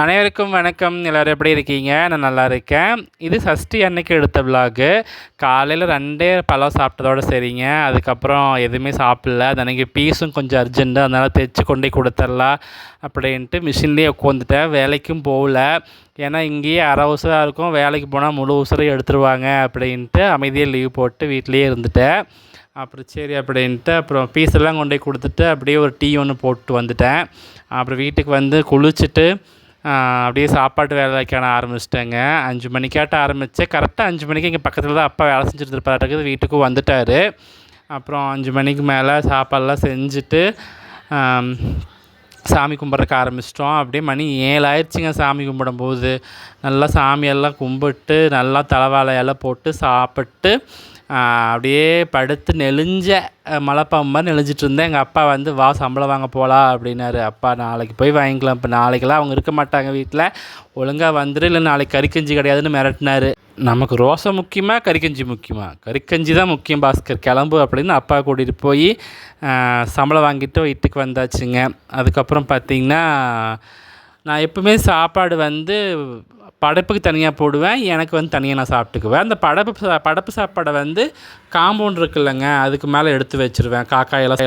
அனைவருக்கும் வணக்கம். எல்லோரும் எப்படி இருக்கீங்க? நான் நல்லா இருக்கேன். இது சஷ்டி அன்னைக்கு எடுத்த விலாகு. காலையில் 2 பழம் சாப்பிட்டதோட சரிங்க. அதுக்கப்புறம் எதுவுமே சாப்பிடல. அது அன்றைக்கி பீஸும் கொஞ்சம் அர்ஜென்ட்டு, அதனால் தைச்சி கொண்டு கொடுத்துர்லாம் அப்படின்ட்டு மிஷின்லேயே உட்காந்துட்டேன். வேலைக்கும் போகல. ஏன்னா இங்கேயே அரை உசுராக இருக்கும், வேலைக்கு போனால் முழு உசுரையும் எடுத்துருவாங்க அப்படின்ட்டு அமைதியாக லீவ் போட்டு வீட்டிலையே இருந்துட்டேன். அப்புறம் சரி அப்படின்ட்டு அப்புறம் பீஸெல்லாம் கொண்டு போய் கொடுத்துட்டு அப்படியே ஒரு டீ ஒன்று போட்டு வந்துட்டேன். அப்புறம் வீட்டுக்கு வந்து குளிச்சுட்டு அப்படியே சாப்பாட்டு வேலைக்கான ஆரம்பிச்சிட்டேங்க. 5 மணிக்காட்ட ஆரம்பித்தேன். கரெக்டாக 5 மணிக்கு இங்கே பக்கத்தில் தான் அப்பா வேலை செஞ்சுட்டு இருப்பாரு. வீட்டுக்கும் வந்துட்டார். அப்புறம் 5 மணிக்கு மேலே சாப்பாடெல்லாம் செஞ்சுட்டு சாமி கும்பிட்றக்கு ஆரம்பிச்சிட்டோம். அப்படியே மணி 7 ஆயிடுச்சுங்க சாமி கும்பிடும்போது. நல்லா சாமியெல்லாம் கும்பிட்டு நல்லா தலைவாழையெல்லாம் போட்டு சாப்பிட்டு அப்படியே படுத்து நெளிஞ்ச மலைப்பாம்பு மாதிரி நெளிஞ்சிட்டு இருந்தேன். எங்கள் அப்பா வந்து வா சம்பளம் வாங்க போகலாம் அப்படின்னாரு. அப்பா நாளைக்கு போய் வாங்கிக்கலாம், இப்போ நாளைக்கெல்லாம் அவங்க இருக்க மாட்டாங்க வீட்டில், ஒழுங்காக வந்துடு, இல்லை நாளைக்கு கறிக்கஞ்சி கிடையாதுன்னு மிரட்டினார். நமக்கு ரோசை முக்கியமா கறிக்கஞ்சி முக்கியமா? கறிக்கஞ்சி தான் முக்கியம் பாஸ்கர், கிளம்பு அப்படின்னு அப்பா கூட்டிகிட்டு போய் சம்பளம் வாங்கிட்டு வீட்டுக்கு வந்தாச்சுங்க. அதுக்கப்புறம் பார்த்திங்கன்னா நான் எப்பவுமே சாப்பாடு வந்து படைப்புக்கு தனியாக போடுவேன், எனக்கு வந்து தனியாக நான் சாப்பிட்டுக்குவேன். அந்த படைப்பு சாப்பாடை வந்து காம்பவுண்ட் இருக்குல்லங்க, அதுக்கு மேலே எடுத்து வச்சுருவேன். காக்காயெல்லாம்